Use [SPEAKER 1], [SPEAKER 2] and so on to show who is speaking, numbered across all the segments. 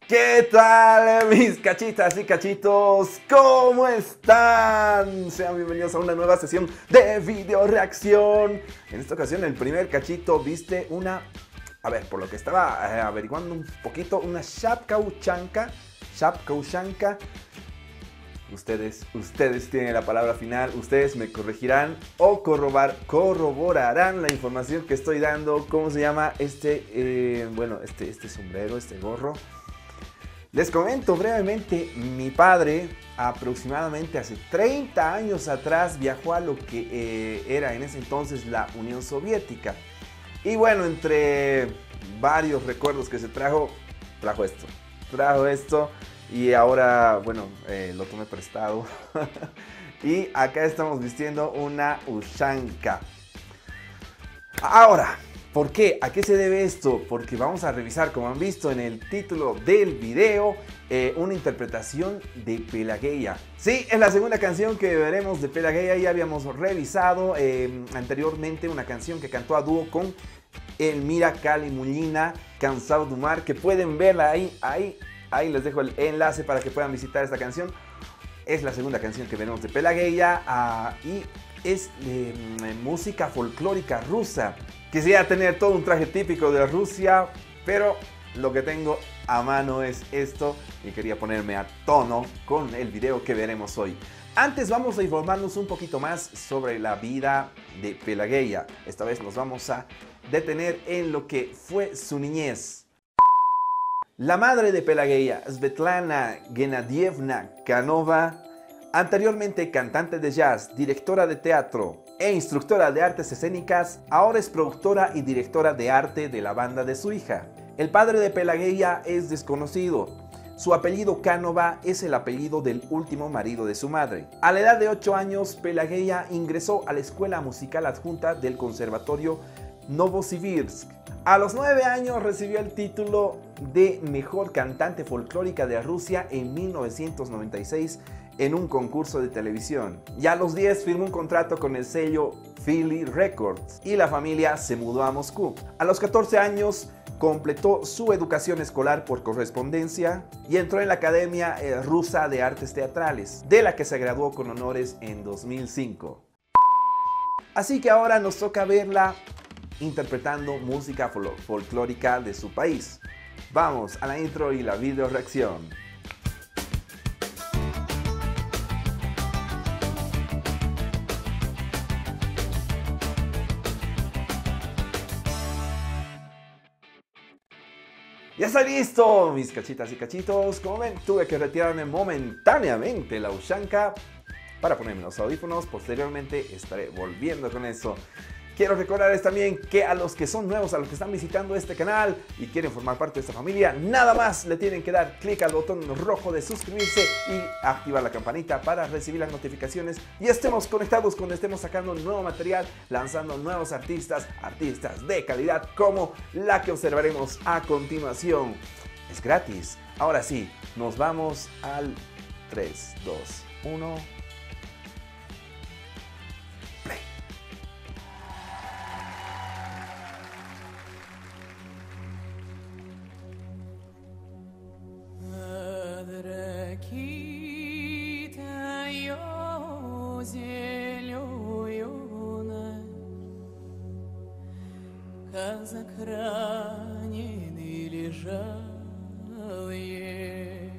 [SPEAKER 1] ¿Qué tal, mis cachitas y cachitos? ¿Cómo están? Sean bienvenidos a una nueva sesión de video reacción. En esta ocasión, el primer cachito viste una... A ver, por lo que estaba averiguando un poquito, una Shapka Ushanka. Ustedes tienen la palabra final. Ustedes me corregirán o corroborarán la información que estoy dando. ¿Cómo se llama este sombrero, este gorro? Les comento brevemente, mi padre aproximadamente hace 30 años atrás viajó a lo que era en ese entonces la Unión Soviética. Y bueno, entre varios recuerdos que se trajo esto y ahora, bueno, lo tomé prestado. Y acá estamos vistiendo una Ushanka. Ahora, ¿por qué? ¿A qué se debe esto? Porque vamos a revisar, como han visto en el título del video, una interpretación de Pelageya. Sí, es la segunda canción que veremos de Pelageya. Ya habíamos revisado anteriormente una canción que cantó a dúo con Elmira Kalimullina, Cansado de Mar, que pueden verla ahí les dejo el enlace para que puedan visitar esta canción. Es la segunda canción que veremos de Pelageya y es música folclórica rusa. Quisiera tener todo un traje típico de Rusia, pero lo que tengo a mano es esto y quería ponerme a tono con el video que veremos hoy. Antes vamos a informarnos un poquito más sobre la vida de Pelageya. Esta vez nos vamos a detener en lo que fue su niñez. La madre de Pelageya, Svetlana Gennadievna Kanova, anteriormente cantante de jazz, directora de teatro e instructora de artes escénicas, ahora es productora y directora de arte de la banda de su hija. El padre de Pelageya es desconocido. Su apellido Kanova es el apellido del último marido de su madre. A la edad de 8 años, Pelageya ingresó a la escuela musical adjunta del Conservatorio Novosibirsk. A los 9 años recibió el título de Mejor Cantante Folclórica de Rusia en 1996 en un concurso de televisión. Y a los 10 firmó un contrato con el sello Philly Records y la familia se mudó a Moscú. A los 14 años completó su educación escolar por correspondencia y entró en la Academia Rusa de Artes Teatrales, de la que se graduó con honores en 2005. Así que ahora nos toca verla interpretando música folclórica de su país. Vamos a la intro y la video reacción. Ya está listo, mis cachitas y cachitos. Como ven, tuve que retirarme momentáneamente la Ushanka para ponerme los audífonos. Posteriormente estaré volviendo con eso. Quiero recordarles también que a los que son nuevos, a los que están visitando este canal y quieren formar parte de esta familia, nada más le tienen que dar clic al botón rojo de suscribirse y activar la campanita para recibir las notificaciones y estemos conectados cuando estemos sacando nuevo material, lanzando nuevos artistas de calidad como la que observaremos a continuación. Es gratis. Ahora sí, nos vamos al 3, 2, 1...
[SPEAKER 2] Захоронены лежал ой,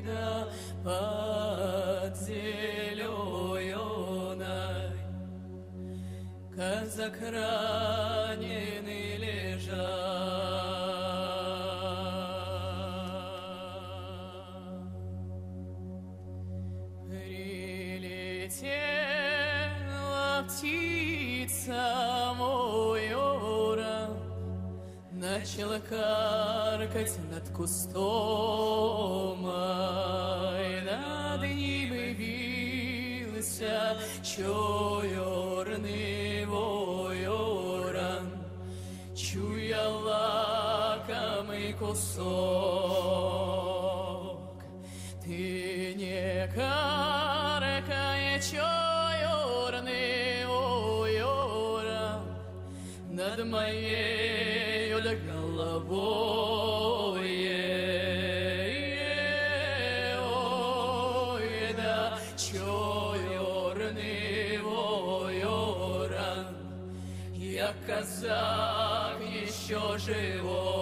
[SPEAKER 2] да под зеленой, захоронены лежал. Прилетела птица начала каркать над кустом, над ним явился черный ворон, чуя лакомый кусок. Ты не каркай, черный ворон, над моей головой. ой, да чорний вооран, я казак еще живой.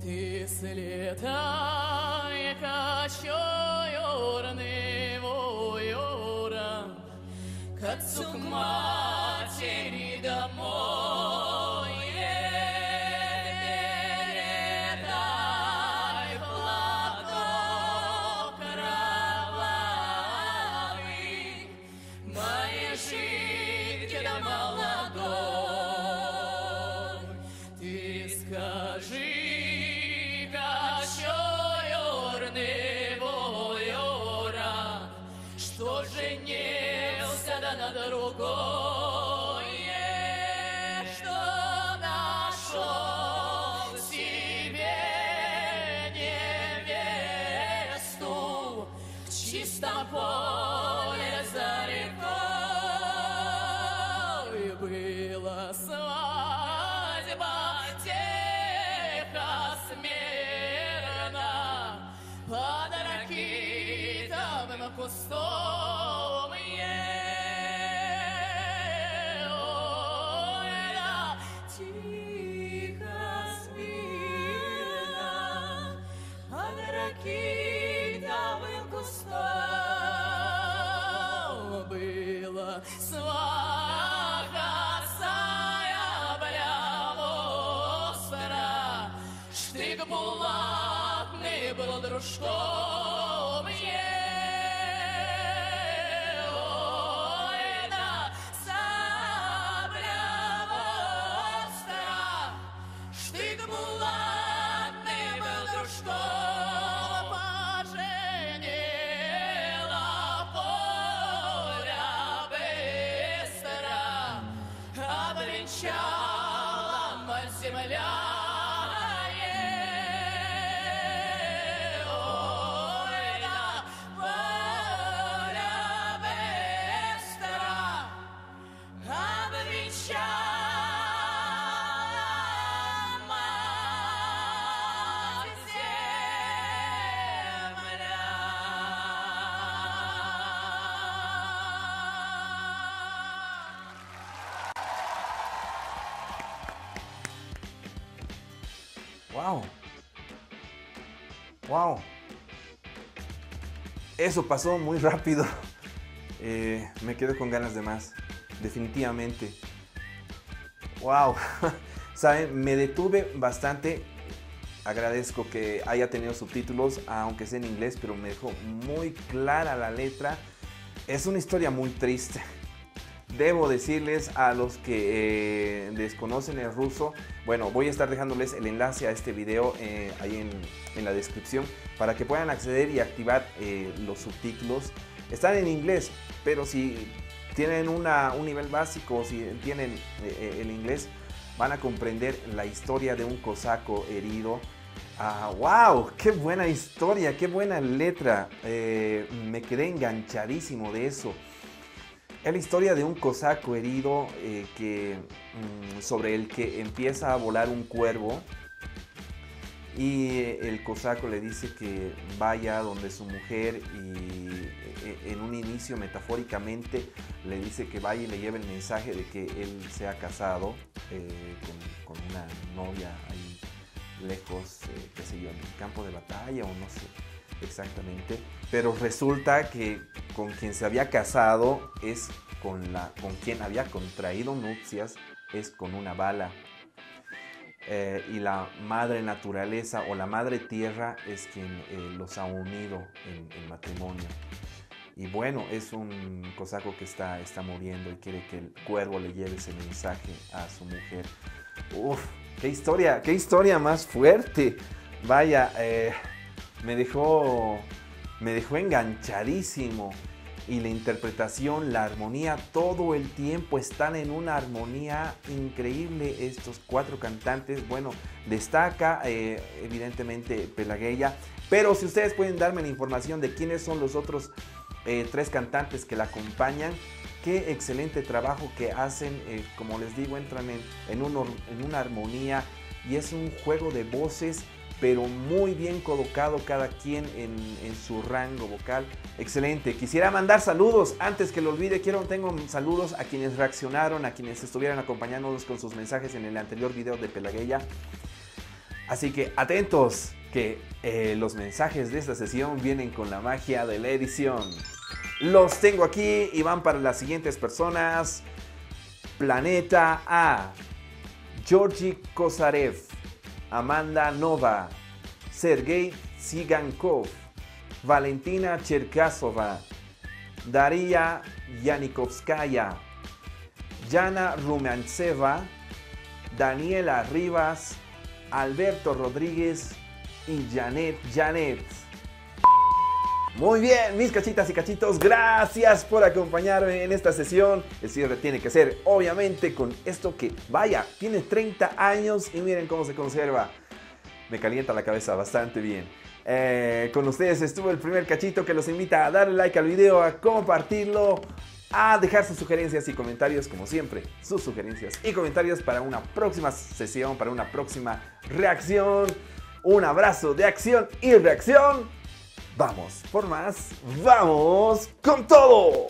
[SPEAKER 2] Ты слетай-ка, черный вооран, к отцу, к матери домой. Передай платок кровавый моей жидке да молодой. Ты скажи-ка, черный вооран, что женился да на другой, что нашел себе невесту в чистом поле за рекой. Была свадьба тихо, смирно, под ракитовым кустом. Ой, да, тихо, смирно, под ракитовым кустом. Была сваха сая блявостра, штык булатный был дружком. Ой, да, сабля востра, штык булатный был дружком. Поженила поля быстро, обвенчала мать земля. Ой, да, поля быстро, обвенчала мать земля.
[SPEAKER 1] ¡Wow! ¡Wow! Eso pasó muy rápido. Me quedo con ganas de más. Definitivamente. ¡Wow! Saben, me detuve bastante. Agradezco que haya tenido subtítulos, aunque sea en inglés, pero me dejó muy clara la letra. Es una historia muy triste. Debo decirles a los que desconocen el ruso, bueno, voy a estar dejándoles el enlace a este video ahí en la descripción para que puedan acceder y activar los subtítulos. Están en inglés, pero si tienen un nivel básico, si tienen el inglés, van a comprender la historia de un cosaco herido. ¡Wow! ¡Qué buena historia! ¡Qué buena letra! Me quedé enganchadísimo de eso. Es la historia de un cosaco herido sobre el que empieza a volar un cuervo y el cosaco le dice que vaya donde su mujer y en un inicio metafóricamente le dice que vaya y le lleve el mensaje de que él se ha casado con una novia ahí lejos, qué sé yo, en el campo de batalla o no sé exactamente, pero resulta que con quien se había casado es con quien había contraído nupcias es con una bala, y la madre naturaleza o la madre tierra es quien los ha unido en matrimonio. Y bueno, es un cosaco que está muriendo y quiere que el cuervo le lleve ese mensaje a su mujer. Uf, qué historia más fuerte. Vaya, me dejó enganchadísimo. Y la interpretación, la armonía, todo el tiempo están en una armonía increíble estos cuatro cantantes. Bueno, destaca evidentemente Pelageya, pero si ustedes pueden darme la información de quiénes son los otros tres cantantes que la acompañan, qué excelente trabajo que hacen. Como les digo, entran en una armonía y es un juego de voces, pero muy bien colocado cada quien en su rango vocal. Excelente. Quisiera mandar saludos, antes que lo olvide, tengo saludos a quienes reaccionaron, a quienes estuvieran acompañándonos con sus mensajes en el anterior video de Pelageya. Así que atentos, que los mensajes de esta sesión vienen con la magia de la edición. Los tengo aquí y van para las siguientes personas. Planeta A, Georgi Kosarev, Amanda Nova, Sergei Sigankov, Valentina Cherkasova, Daria Yanikovskaya, Yana Rumantseva, Daniela Rivas, Alberto Rodríguez y Janet. Muy bien, mis cachitas y cachitos, gracias por acompañarme en esta sesión. El cierre tiene que ser, obviamente, con esto que, vaya, tiene 30 años y miren cómo se conserva. Me calienta la cabeza bastante bien. Con ustedes estuvo el primer cachito, que los invita a darle like al video, a compartirlo, a dejar sus sugerencias y comentarios, como siempre, sus sugerencias y comentarios para una próxima sesión, para una próxima reacción. Un abrazo de acción y reacción. Vamos por más, vamos con todo.